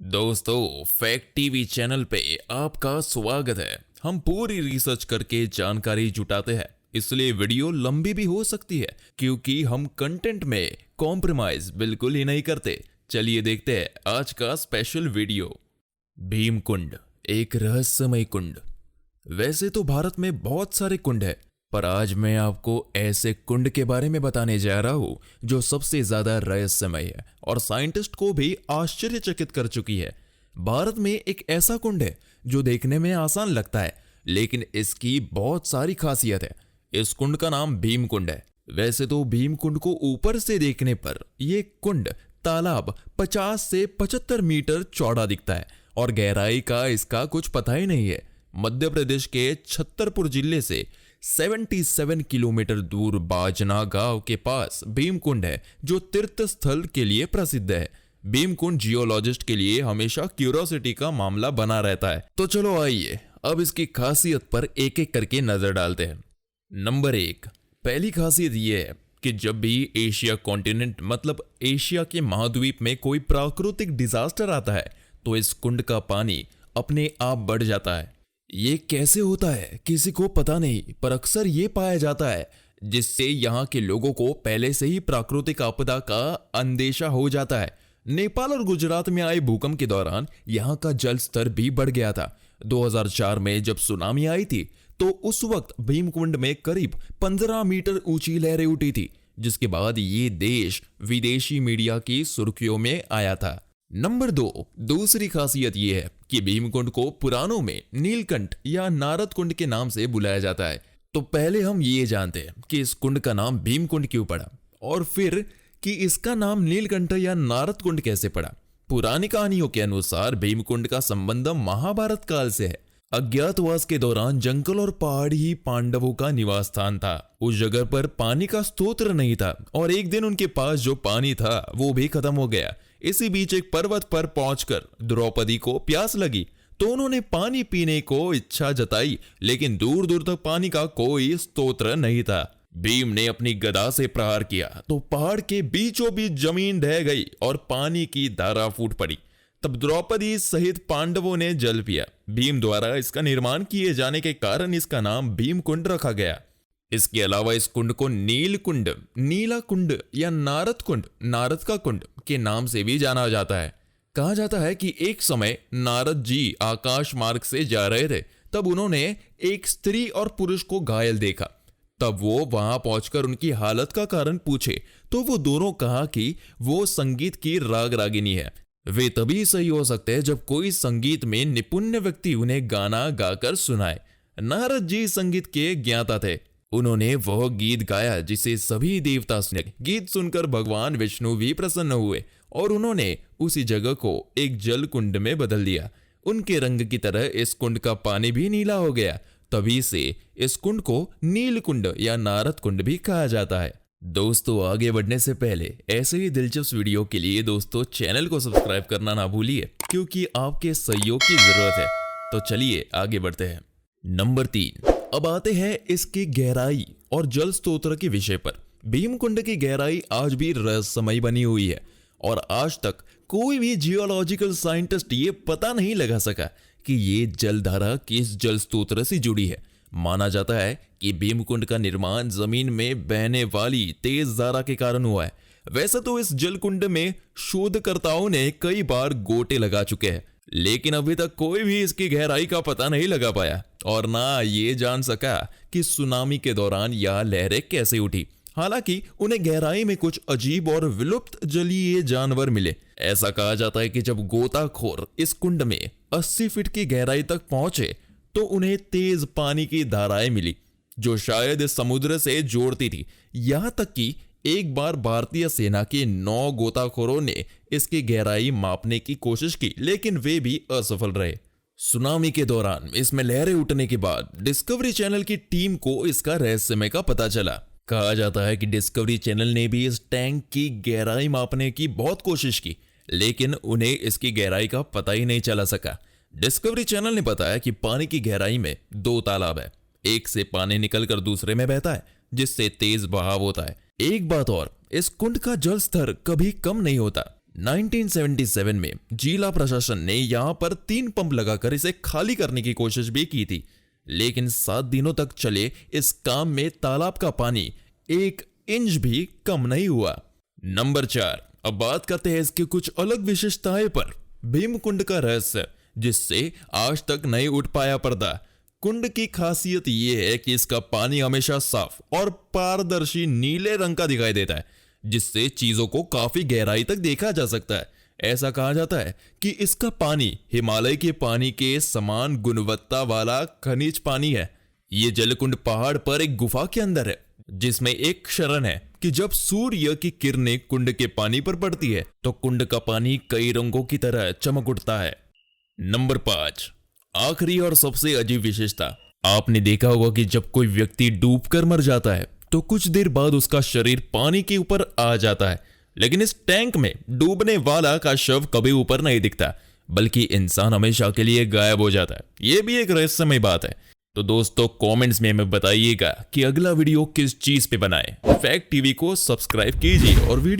दोस्तों fact TV channel पे आपका स्वागत है। हम पूरी रिसर्च करके जानकारी जुटाते हैं, इसलिए वीडियो लंबी भी हो सकती है क्योंकि हम कंटेंट में कॉम्प्रोमाइज बिल्कुल ही नहीं करते। चलिए देखते हैं आज का स्पेशल वीडियो। भीमकुंड एक रहस्यमय कुंड। वैसे तो भारत में बहुत सारे कुंड है, पर आज मैं आपको ऐसे कुंड के बारे में बताने जा रहा हूँ जो सबसे ज्यादा रहस्यमय है और साइंटिस्ट को भी आश्चर्यचकित कर चुकी है। भारत में एक ऐसा कुंड है जो देखने में आसान लगता है, लेकिन इसकी बहुत सारी खासियत है। इस कुंड का नाम भीमकुंड है। वैसे तो भीमकुंड को ऊपर से देखने पर यह कुंड तालाब 50 से 75 मीटर चौड़ा दिखता है और गहराई का इसका कुछ पता ही नहीं है। मध्य प्रदेश के छतरपुर जिले से 77 किलोमीटर दूर बाजना गांव के पास भीमकुंड है जो तीर्थ स्थल के लिए प्रसिद्ध है। भीमकुंड जियोलॉजिस्ट के लिए हमेशा क्यूरियोसिटी का मामला बना रहता है। तो चलो आइए अब इसकी खासियत पर एक एक करके नजर डालते हैं। नंबर 1, पहली खासियत यह है कि जब भी एशिया कॉन्टिनेंट मतलब एशिया के महाद्वीप में कोई प्राकृतिक डिजास्टर आता है तो इस कुंड का पानी अपने आप बढ़ जाता है। ये कैसे होता है किसी को पता नहीं, पर अक्सर ये पाया जाता है जिससे यहाँ के लोगों को पहले से ही प्राकृतिक आपदा का अंदेशा हो जाता है। नेपाल और गुजरात में आए भूकंप के दौरान यहाँ का जल स्तर भी बढ़ गया था। 2004 में जब सुनामी आई थी तो उस वक्त भीमकुंड में करीब 15 मीटर ऊंची लहरें उठी थी, जिसके बाद ये देश विदेशी मीडिया की सुर्खियों में आया था। नंबर 2, दूसरी खासियत यह है कि भीमकुंड को पुराणों में नीलकंठ या नारद कुंड के नाम से बुलाया जाता है। तो पहले हम ये जानते हैं कि इस कुंड का नाम भीमकुंड क्यों पड़ा, और फिर कि इसका नाम नीलकंठ या नारद कुंड कैसे पड़ा। पुरानी कहानियों के अनुसार भीमकुंड का संबंध महाभारत काल से है। अज्ञातवास के दौरान जंगल और पहाड़ ही पांडवों का निवास स्थान था। उस जगह पर पानी का स्रोत नहीं था और एक दिन उनके पास जो पानी था वो भी खत्म हो गया। इसी बीच एक पर्वत पर पहुंचकर द्रौपदी को प्यास लगी तो उन्होंने पानी पीने को इच्छा जताई, लेकिन दूर दूर तक पानी का कोई स्रोत नहीं था। भीम ने अपनी गदा से प्रहार किया तो पहाड़ के बीचों बीच जमीन ढह गई और पानी की धारा फूट पड़ी। तब द्रौपदी सहित पांडवों ने जल पिया। भीम द्वारा इसका निर्माण किए जाने के कारण इसका नाम भीमकुंड रखा गया। इसके अलावा इस कुंड को नीलकुंड, नीला कुंड या नारद कुंड, नारद का कुंड के नाम से भी जाना जाता है। कहा जाता है कि एक समय नारद जी आकाश मार्ग से जा रहे थे, तब उन्होंने एक स्त्री और पुरुष को घायल देखा। तब वो वहां पहुंचकर उनकी हालत का कारण पूछे तो वो दोनों कहा कि वो संगीत की राग रागिनी है। वे तभी सही हो सकते हैं जब कोई संगीत में निपुण व्यक्ति उन्हें गाना गाकर सुनाए। नारद जी संगीत के ज्ञाता थे। उन्होंने वह गीत गाया जिसे सभी देवता सुने। गीत सुनकर भगवान विष्णु भी प्रसन्न हुए और उन्होंने उसी जगह को एक जल कुंड में बदल दिया। उनके रंग की तरह इस कुंड का पानी भी नीला हो गया। तभी से इस कुंड को नीलकुंड या नारद कुंड भी कहा जाता है। दोस्तों आगे बढ़ने से पहले ऐसे ही दिलचस्प वीडियो के लिए दोस्तों चैनल को सब्सक्राइब करना ना भूलिए, क्योंकि आपके सहयोग की जरूरत है। तो चलिए आगे बढ़ते हैं। नंबर 3, अब आते हैं इसकी गहराई और जल स्रोत के विषय पर। भीमकुंड की गहराई आज भी रहस्यमय बनी हुई है और आज तक कोई भी जियोलॉजिकल साइंटिस्ट ये पता नहीं लगा सका कि ये जलधारा किस जल स्रोत से जुड़ी है। माना जाता है कि भीमकुंड का निर्माण जमीन में बहने वाली तेज धारा के कारण हुआ है। वैसे तो इस जलकुंड में शोधकर्ताओं ने कई बार गोते लगा चुके हैं, लेकिन अभी तक कोई भी इसकी गहराई का पता नहीं लगा पाया और ना ये जान सका कि सुनामी के दौरान यह लहरें कैसे उठी। हालांकि उन्हें गहराई में कुछ अजीब और विलुप्त जलीय जानवर मिले। ऐसा कहा जाता है कि जब गोताखोर इस कुंड में 80 फीट की गहराई तक पहुंचे तो उन्हें तेज पानी की धाराएं मिली जो शायद इस समुद्र से जोड़ती थी। यहां तक कि एक बार भारतीय सेना के 9 गोताखोरों ने इसकी गहराई मापने की कोशिश की, लेकिन वे भी असफल रहे। सुनामी के दौरान इसमें लहरें उठने के बाद डिस्कवरी चैनल की टीम को इसका रहस्यमय का पता चला। कहा जाता है कि डिस्कवरी चैनल ने भी इस टैंक की गहराई मापने की बहुत कोशिश की, लेकिन उन्हें इसकी गहराई का पता ही नहीं चला सका। डिस्कवरी चैनल ने बताया कि पानी की गहराई में 2 तालाब है, एक से पानी निकलकर दूसरे में बहता है जिससे तेज बहाव होता है। एक बात और, इस कुंड का जल स्तर कभी कम नहीं होता। 1977 में जिला प्रशासन ने यहां पर 3 पंप लगाकर इसे खाली करने की कोशिश भी की थी, लेकिन 7 दिनों तक चले इस काम में तालाब का पानी 1 इंच भी कम नहीं हुआ। नंबर 4, अब बात करते हैं इसकी कुछ अलग विशेषताएं पर। भीमकुंड का रहस्य, जिससे आज तक नहीं उठ पाया पर्दा। कुंड की खासियत यह है कि इसका पानी हमेशा साफ और पारदर्शी नीले रंग का दिखाई देता है, जिससे चीजों को काफी गहराई तक देखा जा सकता है। ऐसा कहा जाता है कि इसका पानी हिमालय के पानी के समान गुणवत्ता वाला खनिज पानी है। ये जलकुंड पहाड़ पर एक गुफा के अंदर है, जिसमें एक शरण है कि जब सूर्य की किरणें कुंड के पानी पर पड़ती है तो कुंड का पानी कई रंगों की तरह चमक उठता है। नंबर 5, आखिरी और सबसे अजीब विशेषता। आपने देखा होगा कि जब कोई व्यक्ति डूबकर मर जाता है तो कुछ देर बाद उसका शरीर पानी के ऊपर आ जाता है, लेकिन इस टैंक में डूबने वाला का शव कभी ऊपर नहीं दिखता, बल्कि इंसान हमेशा के लिए गायब हो जाता है। यह भी एक रहस्यमय बात है। तो दोस्तों, कमेंट्स में हमें बताइएगा कि अगला वीडियो किस चीज पे बनाएं। फैक्ट टीवी को सब्सक्राइब कीजिए और वीडियो